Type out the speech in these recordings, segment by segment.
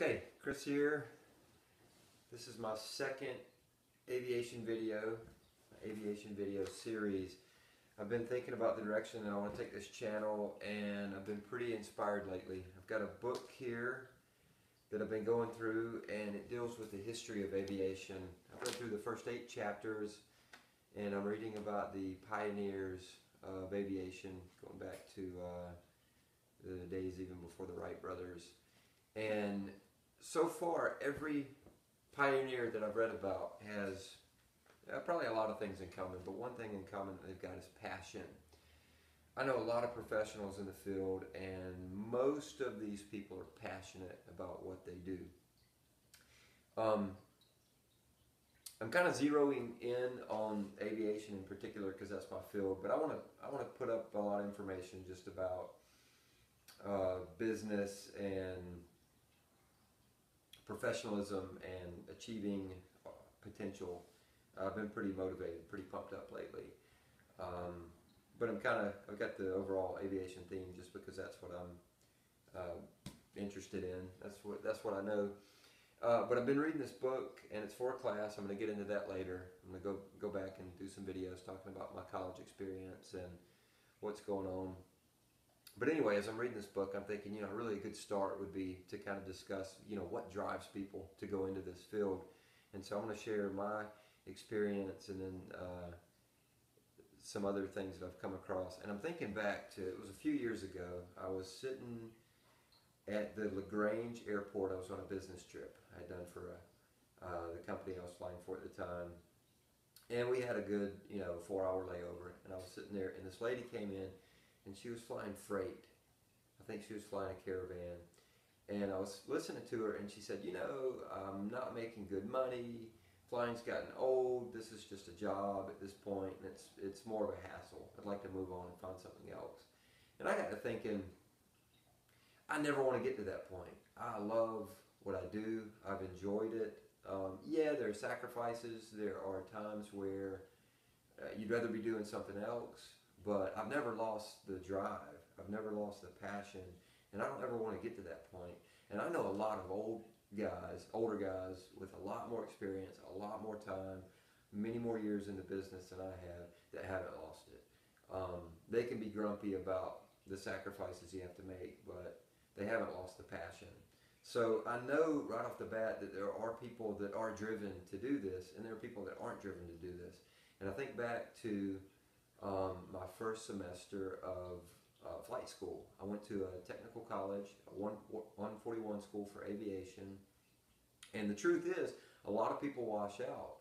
Okay, Chris here. This is my second aviation video series. I've been thinking about the direction that I want to take this channel, and I've been pretty inspired lately. I've got a book here that I've been going through, and it deals with the history of aviation. I've read through the first 8 chapters, and I'm reading about the pioneers of aviation, going back to the days even before the Wright brothers. And so far, every pioneer that I've read about has probably a lot of things in common, but one thing in common that they've got is passion. I know a lot of professionals in the field, and most of these people are passionate about what they do. I'm kind of zeroing in on aviation in particular because that's my field, but I want to put up a lot of information just about business and professionalism and achieving potential. I've been pretty motivated, pretty pumped up lately. But I've got the overall aviation theme just because that's what I'm interested in. That's what I know. But I've been reading this book, and it's for a class. I'm going to get into that later. I'm going to go back and do some videos talking about my college experience and what's going on. But anyway, as I'm reading this book, I'm thinking, really a good start would be to kind of discuss, what drives people to go into this field. And so I'm going to share my experience and then some other things that I've come across. And I'm thinking back to, it was a few years ago, I was sitting at the LaGrange airport. I was on a business trip I had done for the company I was flying for at the time. And we had a good, 4-hour layover. And I was sitting there, and this lady came in, and she was flying freight. I think she was flying a Caravan. And I was listening to her, and she said, I'm not making good money. Flying's gotten old. This is just a job at this point, and it's more of a hassle. I'd like to move on and find something else. And I got to thinking, I never want to get to that point. I love what I do. I've enjoyed it. Yeah, there are sacrifices. There are times where you'd rather be doing something else. But I've never lost the drive. I've never lost the passion, and I don't ever want to get to that point. And I know a lot of older guys with a lot more experience, a lot more time, many more years in the business than I have that haven't lost it. They can be grumpy about the sacrifices you have to make, but they haven't lost the passion. So I know right off the bat that there are people that are driven to do this, and there are people that aren't driven to do this. And I think back to my first semester of flight school. I went to a technical college, a 141 school for aviation, and the truth is, a lot of people wash out.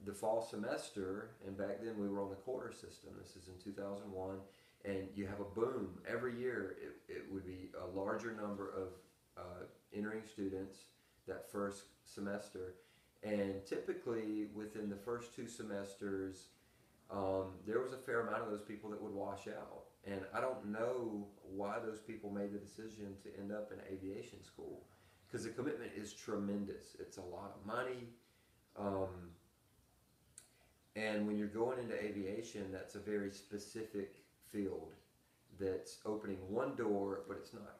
The fall semester, and back then we were on the quarter system, this is in 2001, and you have a boom. Every year it would be a larger number of entering students that first semester, and typically within the first 2 semesters, there was a fair amount of those people that would wash out. And I don't know why those people made the decision to end up in aviation school, because the commitment is tremendous. It's a lot of money. And when you're going into aviation, that's a very specific field that's opening one door, but it's not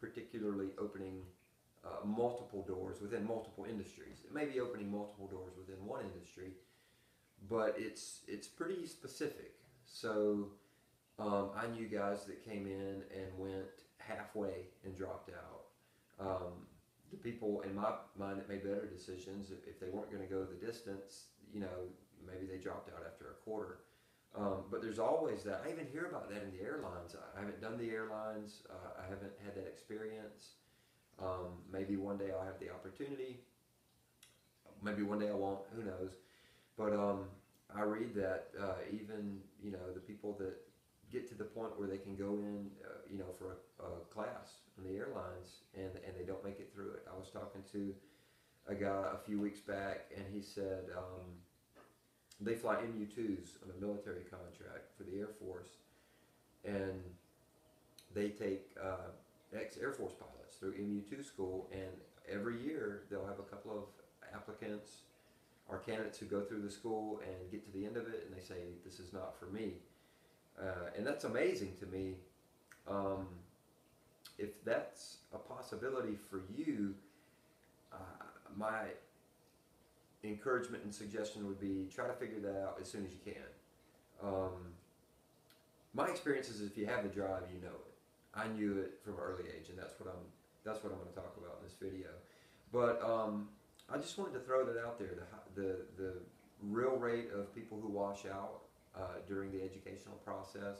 particularly opening multiple doors within multiple industries. It may be opening multiple doors within one industry, but it's pretty specific. So I knew guys that came in and went halfway and dropped out. The people in my mind that made better decisions, if they weren't going to go the distance, maybe they dropped out after a quarter. But there's always that. I even hear about that in the airlines. I haven't done the airlines. I haven't had that experience. Maybe one day I'll have the opportunity. Maybe one day I won't. Who knows? But I read that even the people that get to the point where they can go in for a class in the airlines and they don't make it through it. I was talking to a guy a few weeks back, and he said they fly MU-2s on a military contract for the Air Force, and they take ex-Air Force pilots through MU-2 school, and every year they'll have a couple of applicants or candidates who go through the school and get to the end of it, and they say, this is not for me. And that's amazing to me. if that's a possibility for you, my encouragement and suggestion would be try to figure that out as soon as you can. My experience is if you have the drive, you know it. I knew it from an early age, and that's what I'm going to talk about in this video. But I just wanted to throw that out there. The real rate of people who wash out during the educational process,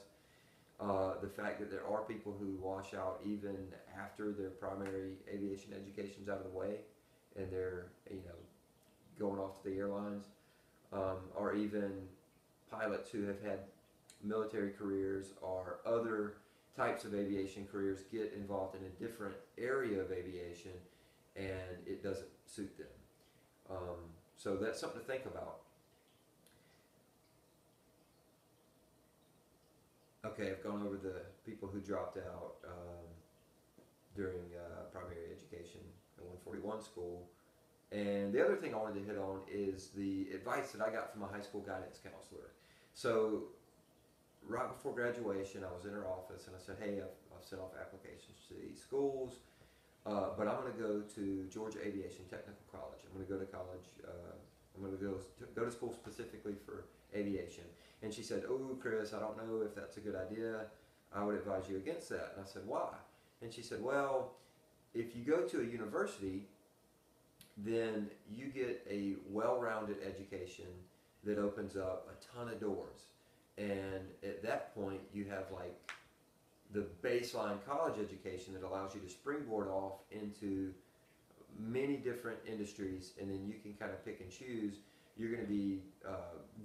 the fact that there are people who wash out even after their primary aviation education's out of the way, and they're going off to the airlines, or even pilots who have had military careers or other types of aviation careers get involved in a different area of aviation and it doesn't suit them. So that's something to think about. Okay, I've gone over the people who dropped out during primary education at 141 school. And the other thing I wanted to hit on is the advice that I got from a high school guidance counselor. So right before graduation, I was in her office and I said, hey, I've sent off applications to these schools, but I'm going to go to Georgia Aviation Technical College. I'm going to go to college. I'm going to go to school specifically for aviation. And she said, oh, Chris, I don't know if that's a good idea. I would advise you against that. And I said, why? And she said, well, if you go to a university, then you get a well-rounded education that opens up a ton of doors. And at that point, you have like the baseline college education that allows you to springboard off into many different industries, and then you can kind of pick and choose. You're going to be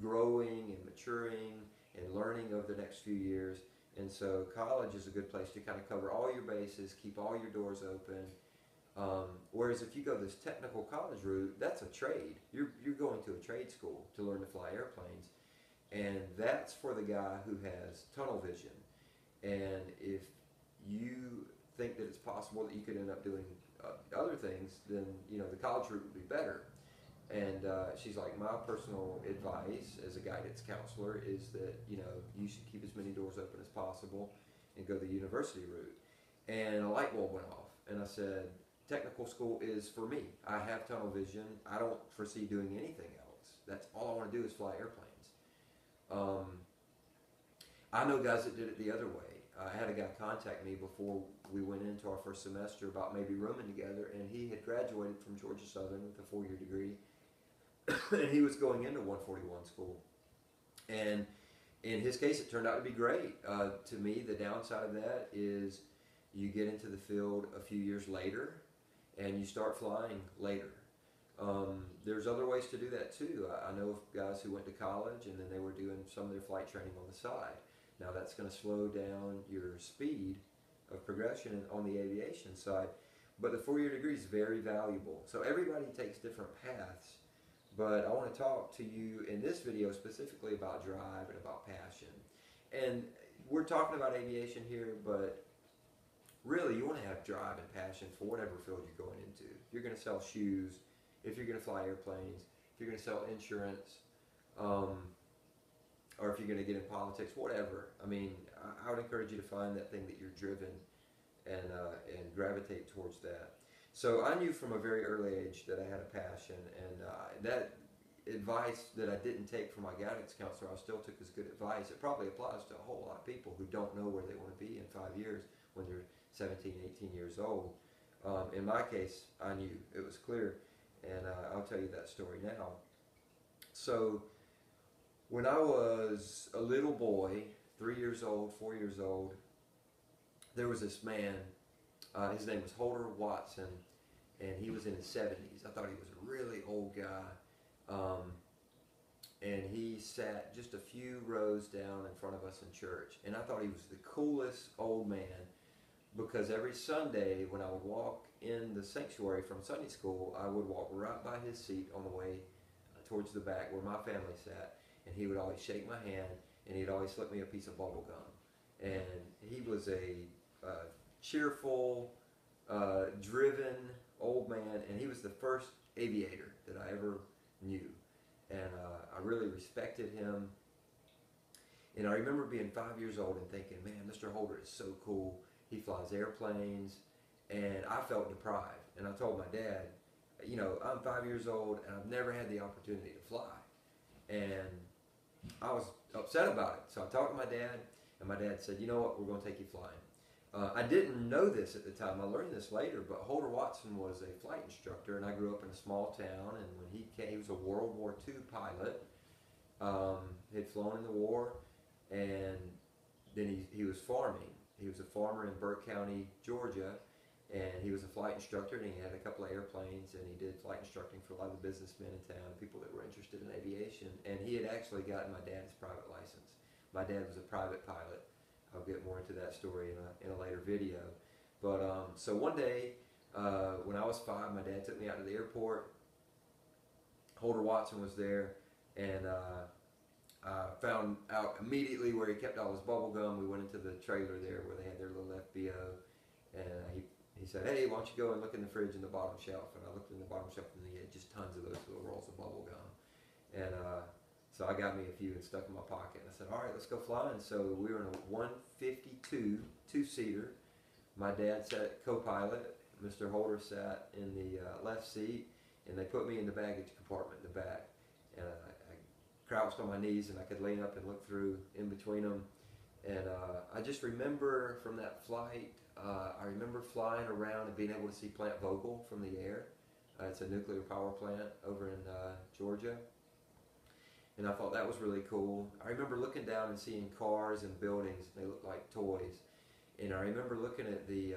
growing and maturing and learning over the next few years. And so college is a good place to kind of cover all your bases, keep all your doors open. Whereas if you go this technical college route, that's a trade. You're going to a trade school to learn to fly airplanes. And that's for the guy who has tunnel vision. And if you think that it's possible that you could end up doing other things, then the college route would be better. And she's like, my personal advice as a guidance counselor is that you should keep as many doors open as possible and go the university route. And a light bulb went off, and I said, technical school is for me. I have tunnel vision. I don't foresee doing anything else. That's all I want to do is fly airplanes. I know guys that did it the other way. I had a guy contact me before we went into our first semester about maybe rooming together, and he had graduated from Georgia Southern with a 4-year degree, and he was going into 141 school. And in his case, it turned out to be great. To me, the downside of that is you get into the field a few years later, and you start flying later. There's other ways to do that too. I know of guys who went to college and then they were doing some of their flight training on the side. Now that's going to slow down your speed of progression on the aviation side, but the 4-year degree is very valuable. So everybody takes different paths, but I want to talk to you in this video specifically about drive and about passion. And we're talking about aviation here, but really you want to have drive and passion for whatever field you're going into. If you're going to sell shoes, if you're going to fly airplanes, if you're going to sell insurance, or if you're going to get in politics, whatever. I mean, I would encourage you to find that thing that you're driven and gravitate towards that. So I knew from a very early age that I had a passion, and that advice that I didn't take from my guidance counselor, I still took as good advice. It probably applies to a whole lot of people who don't know where they want to be in 5 years when they're 17, 18 years old. In my case, I knew. It was clear, and I'll tell you that story now. So when I was a little boy, 3 years old, 4 years old, there was this man, his name was Holder Watson, and he was in his 70s. I thought he was a really old guy, and he sat just a few rows down in front of us in church, and I thought he was the coolest old man, because every Sunday when I would walk in the sanctuary from Sunday school, I would walk right by his seat on the way towards the back where my family sat, and he would always shake my hand, and he'd always slip me a piece of bubble gum. And he was a cheerful, driven old man, and he was the first aviator that I ever knew. And I really respected him. And I remember being 5 years old and thinking, man, Mr. Holder is so cool. he flies airplanes, and I felt deprived. And I told my dad, you know, I'm 5 years old and I've never had the opportunity to fly. And I was upset about it. So I talked to my dad, and my dad said, you know what, we're going to take you flying. I didn't know this at the time. I learned this later, but Holder Watson was a flight instructor, and I grew up in a small town, and when he came, he was a World War II pilot. He'd flown in the war, and then he was farming. He was a farmer in Burke County, Georgia, and he was a flight instructor, and he had a couple of airplanes, and he did flight instructing for a lot of the businessmen in town, people that were interested in aviation, and he had actually gotten my dad's private license. My dad was a private pilot. I'll get more into that story in a later video. But so one day, when I was 5, my dad took me out to the airport. Holder Watson was there, and I found out immediately where he kept all his bubble gum. We went into the trailer there where they had their little FBO, and he said, hey, why don't you go and look in the fridge in the bottom shelf? And I looked in the bottom shelf, and he had just tons of those little rolls of bubble gum. And so I got me a few and stuck in my pocket. And I said, all right, let's go flying. So we were in a 152 two-seater. My dad sat co-pilot. Mr. Holder sat in the left seat, and they put me in the baggage compartment in the back. And I crouched on my knees, and I could lean up and look through in between them. And I just remember from that flight, I remember flying around and being able to see Plant Vogtle from the air. It's a nuclear power plant over in Georgia. And I thought that was really cool. I remember looking down and seeing cars and buildings, and they looked like toys. And I remember looking at the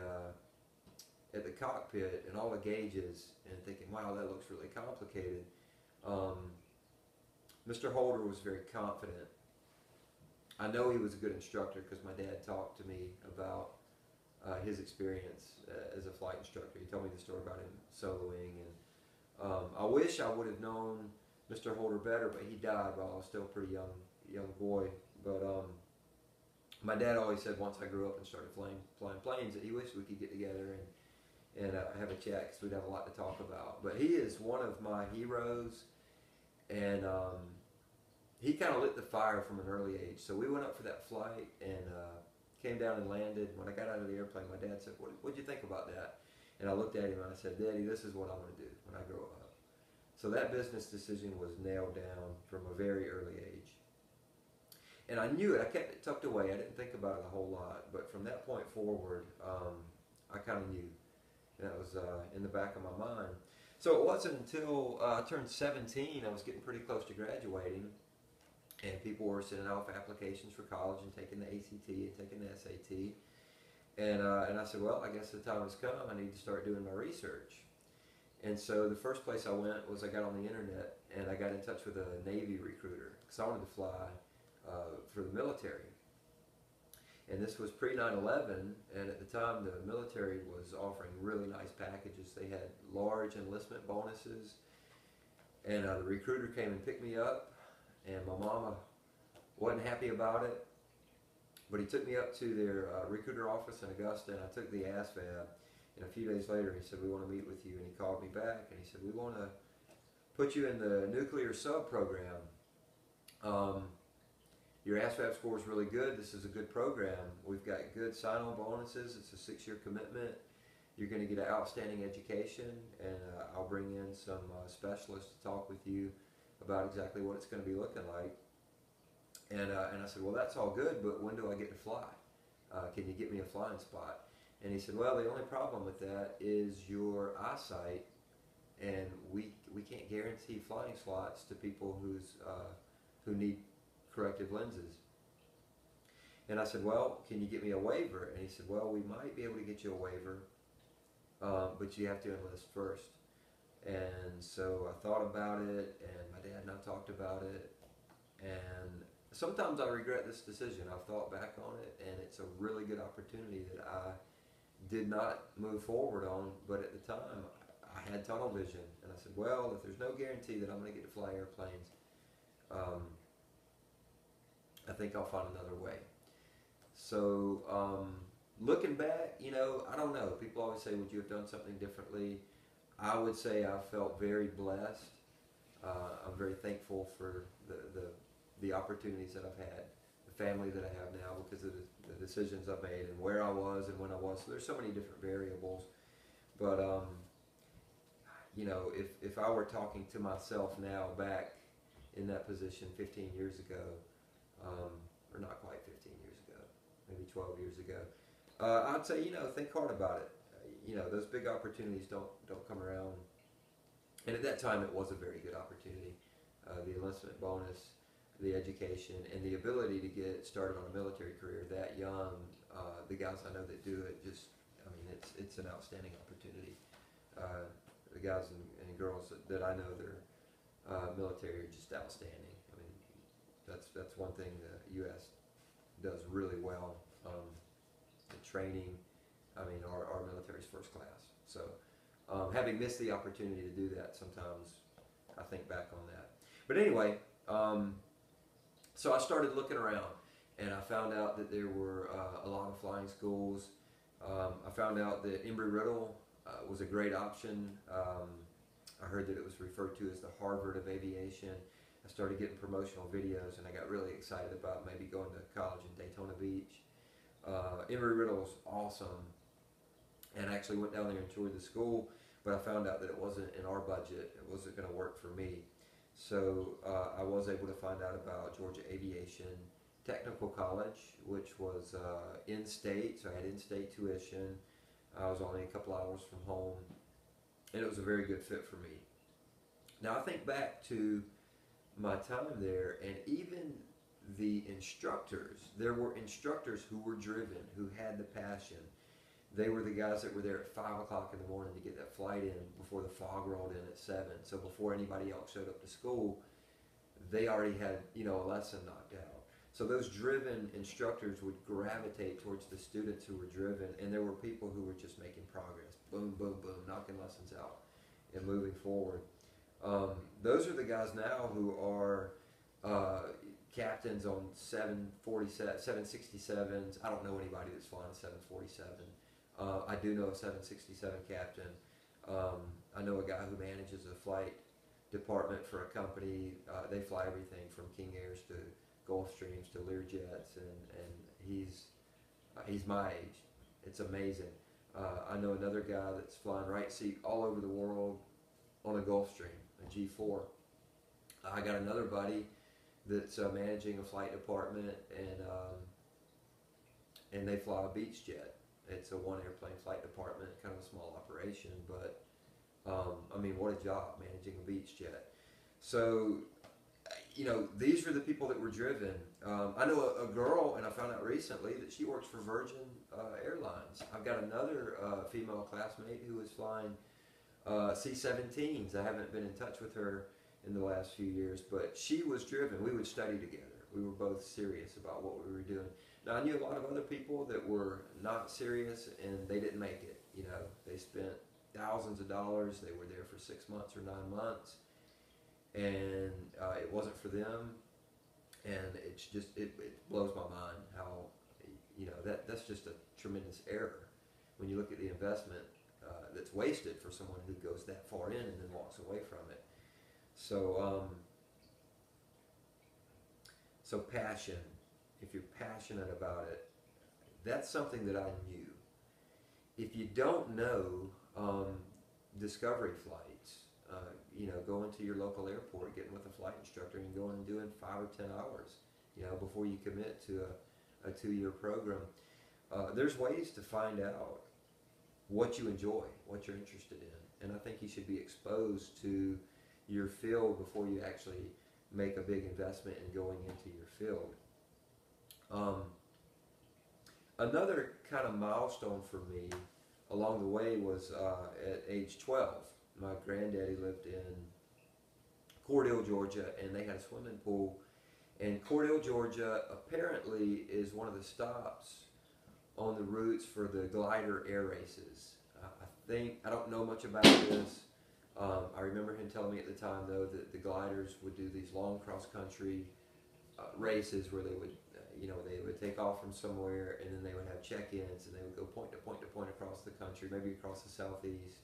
cockpit and all the gauges and thinking, wow, that looks really complicated. Mr. Holder was very confident. I know he was a good instructor because my dad talked to me about his experience as a flight instructor. He told me the story about him soloing, and I wish I would have known Mr. Holder better, but he died while I was still a pretty young boy. But my dad always said once I grew up and started flying planes that he wished we could get together and have a chat because we'd have a lot to talk about. But he is one of my heroes, and he kind of lit the fire from an early age. So we went up for that flight and came down and landed. When I got out of the airplane, my dad said, what'd you think about that? And I looked at him and I said, Daddy, this is what I'm going to do when I grow up. So that business decision was nailed down from a very early age. And I knew it. I kept it tucked away. I didn't think about it a whole lot. But from that point forward, I kind of knew. And that was in the back of my mind. So it wasn't until I turned 17, I was getting pretty close to graduating, and people were sending off applications for college and taking the ACT and taking the SAT. And I said, well, I guess the time has come. I need to start doing my research. And so the first place I went was I got on the internet and I got in touch with a Navy recruiter because I wanted to fly for the military. And this was pre 9/11, and at the time the military was offering really nice packages. They had large enlistment bonuses, and the recruiter came and picked me up, and my mama wasn't happy about it, but he took me up to their recruiter office in Augusta, and I took the ASVAB. And a few days later, he said, we want to meet with you. And he called me back, and he said, we want to put you in the nuclear sub program. Your ASVAB score is really good. This is a good program. We've got good sign-on bonuses. It's a 6-year commitment. You're going to get an outstanding education, and I'll bring in some specialists to talk with you about exactly what it's going to be looking like. And I said, well, that's all good, but when do I get to fly? Can you get me a flying spot? And he said, well, the only problem with that is your eyesight, and we can't guarantee flying slots to people who need corrective lenses. And I said, well, can you get me a waiver? And he said, well, we might be able to get you a waiver, but you have to enlist first. And so I thought about it, and my dad and I talked about it, and sometimes I regret this decision. I've thought back on it, and it's a really good opportunity that I did not move forward on, but at the time I had tunnel vision, and I said, well, if there's no guarantee that I'm going to get to fly airplanes, I think I'll find another way. So looking back, you know, I don't know. People always say, would you have done something differently? I would say I felt very blessed. I'm very thankful for the opportunities that I've had, the family that I have now because of the decisions I've made and where I was and when I was. So there's so many different variables. But you know, if I were talking to myself now back in that position 15 years ago, or not quite 15 years ago, maybe 12 years ago, I'd say, you know, think hard about it. You know, those big opportunities don't come around. And at that time, it was a very good opportunity. The enlistment bonus, the education, and the ability to get started on a military career that young. The guys I know that do it, just, I mean, it's an outstanding opportunity. The guys and girls that I know that are military are just outstanding. I mean, that's one thing the U.S. does really well. The training, I mean, our military's first class. So having missed the opportunity to do that, sometimes I think back on that. But anyway, so I started looking around, and I found out that there were a lot of flying schools. I found out that Embry-Riddle was a great option. I heard that it was referred to as the Harvard of aviation. I started getting promotional videos, and I got really excited about maybe going to college in Daytona Beach. Embry-Riddle was awesome, and I actually went down there and toured the school, but I found out that it wasn't in our budget. It wasn't going to work for me. So I was able to find out about Georgia Aviation Technical College, which was in-state, so I had in-state tuition. I was only a couple hours from home, and it was a very good fit for me. Now I think back to my time there, and even the instructors, there were instructors who were driven, who had the passion. They were the guys that were there at 5 o'clock in the morning to get that flight in before the fog rolled in at 7. So before anybody else showed up to school, they already had, you know, a lesson knocked out. So those driven instructors would gravitate towards the students who were driven, and there were people who were just making progress. Boom, boom, boom, knocking lessons out and moving forward. Those are the guys now who are captains on 767s. I don't know anybody that's flying a 747. I do know a 767 captain. I know a guy who manages a flight department for a company. They fly everything from King Airs to Gulfstreams to Learjets, and he's my age. It's amazing. I know another guy that's flying right seat all over the world on a Gulfstream, a G4. I got another buddy that's managing a flight department, and they fly a beach jet. It's a one airplane flight department, kind of a small operation, but I mean, what a job managing a beach jet. So, you know, these are the people that were driven. I know a girl, and I found out recently that she works for Virgin Airlines. I've got another female classmate who is flying C-17s. I haven't been in touch with her in the last few years, but she was driven. We would study together. We were both serious about what we were doing. Now, I knew a lot of other people that were not serious, and they didn't make it. You know, they spent thousands of dollars. They were there for 6 months or 9 months, and it wasn't for them. And it's just, it blows my mind how, you know, that's just a tremendous error when you look at the investment that's wasted for someone who goes that far in and then walks away from it. So, so passion. If you're passionate about it, that's something that I knew. If you don't know, discovery flights, you know, going to your local airport, getting with a flight instructor and going and doing 5 or 10 hours, you know, before you commit to a 2-year program. There's ways to find out what you enjoy, what you're interested in. And I think you should be exposed to your field before you actually make a big investment in going into your field. Another kind of milestone for me along the way was at age 12. My granddaddy lived in Cordell, Georgia, and they had a swimming pool. And Cordell, Georgia apparently is one of the stops on the routes for the glider air races. I don't know much about this. I remember him telling me at the time, though, that the gliders would do these long cross-country races where they would, you know, they would take off from somewhere, and then they would have check-ins, and they would go point to point to point across the country, maybe across the southeast.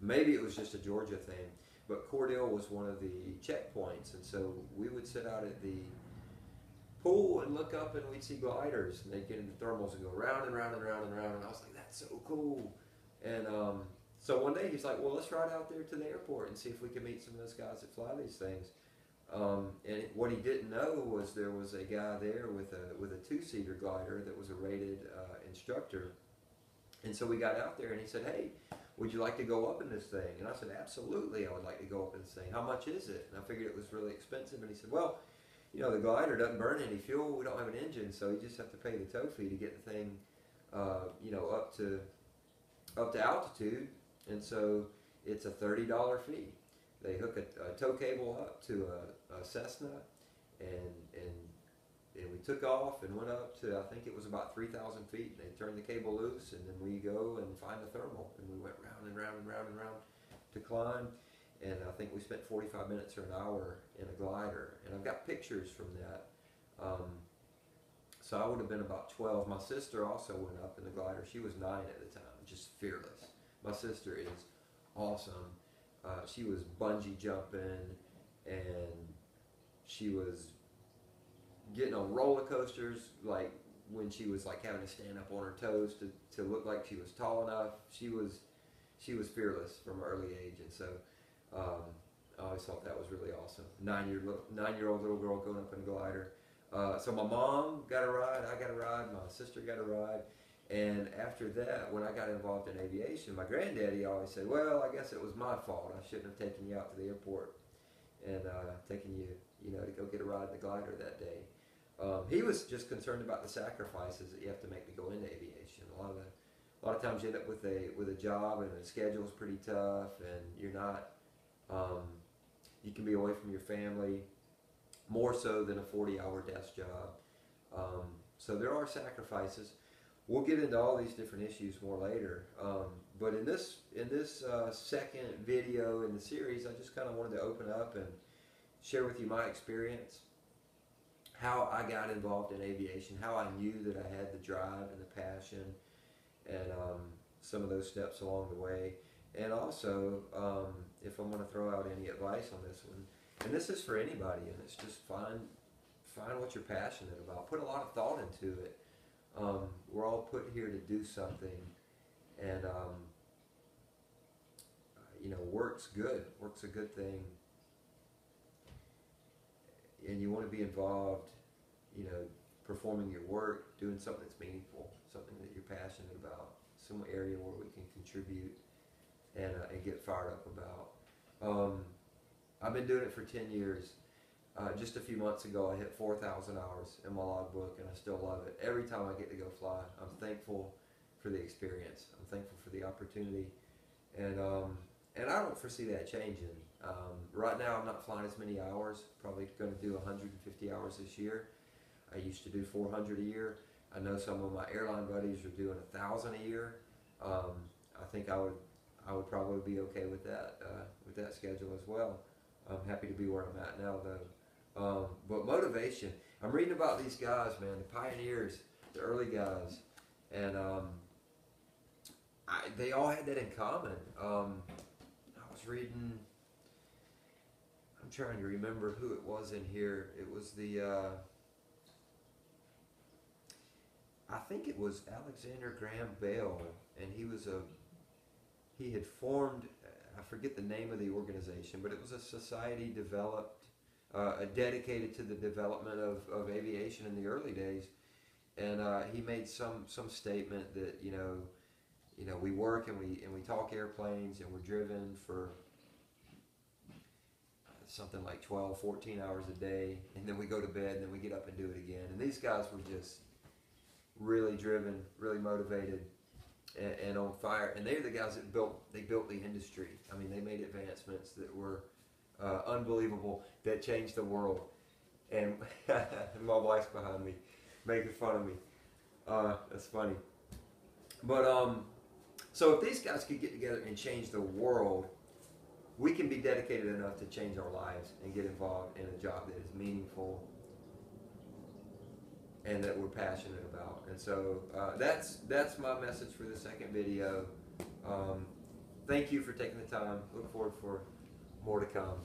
Maybe it was just a Georgia thing, but Cordell was one of the checkpoints, and so we would sit out at the pool and look up and we'd see gliders, and they'd get into thermals and go round and round and round and round, and I was like, that's so cool. And so one day he's like, well, let's ride out there to the airport and see if we can meet some of those guys that fly these things. And what he didn't know was there was a guy there with a two-seater glider that was a rated instructor. And so we got out there and he said, hey, would you like to go up in this thing? And I said, absolutely, I would like to go up in this thing. How much is it? And I figured it was really expensive. And he said, well, you know, the glider doesn't burn any fuel. We don't have an engine, so you just have to pay the tow fee to get the thing, you know, up to altitude. And so it's a $30 fee. They hook a tow cable up to a Cessna, and we took off and went up to, I think it was about 3,000 feet. They turned the cable loose, and then we go and find the thermal, and we went round and round and round and round to climb. And I think we spent 45 minutes or an hour in a glider, and I've got pictures from that. So I would have been about 12. My sister also went up in the glider. She was 9 at the time, just fearless. My sister is awesome. She was bungee jumping, and she was getting on roller coasters, like when she was like having to stand up on her toes to look like she was tall enough. She was fearless from an early age, and so I always thought that was really awesome. 9-year-old little girl going up in a glider. So my mom got a ride, I got a ride, my sister got a ride. And after that, when I got involved in aviation, my granddaddy always said, well, I guess it was my fault. I shouldn't have taken you out to the airport and taken you, you know, to go get a ride in the glider that day. He was just concerned about the sacrifices that you have to make to go into aviation. A lot of times you end up with a job, and the schedule's pretty tough, and you're not, you can be away from your family more so than a 40-hour desk job. So there are sacrifices. We'll get into all these different issues more later, but in this second video in the series, I just kind of wanted to open up and share with you my experience, how I got involved in aviation, how I knew that I had the drive and the passion, and some of those steps along the way, and also if I'm going to throw out any advice on this one, and this is for anybody, and it's just find what you're passionate about. Put a lot of thought into it. We're all put here to do something, and you know, work's good. Work's a good thing, and you want to be involved, you know, performing your work, doing something that's meaningful, something that you're passionate about, some area where we can contribute and get fired up about. I've been doing it for 10 years. Just a few months ago, I hit 4,000 hours in my logbook, and I still love it. Every time I get to go fly, I'm thankful for the experience. I'm thankful for the opportunity, and I don't foresee that changing. Right now, I'm not flying as many hours. Probably going to do 150 hours this year. I used to do 400 a year. I know some of my airline buddies are doing 1,000 a year. I think I would probably be okay with that schedule as well. I'm happy to be where I'm at now, though. But motivation, I'm reading about these guys, man, the pioneers, the early guys, and they all had that in common. I was reading, I'm trying to remember who it was in here. It was I think it was Alexander Graham Bell, and he had formed, I forget the name of the organization, but it was a society developed, dedicated to the development of aviation in the early days, and he made some statement that you know we work and we talk airplanes, and we're driven for something like 12, 14 hours a day, and then we go to bed, and then we get up and do it again. And these guys were just really driven, really motivated, and on fire. And they're the guys that built the industry. I mean, they made advancements that were unbelievable, that changed the world. And my wife's behind me making fun of me. That's funny. But so if these guys could get together and change the world, we can be dedicated enough to change our lives and get involved in a job that is meaningful and that we're passionate about. And so that's my message for the second video. Thank you for taking the time. Look forward for more to come.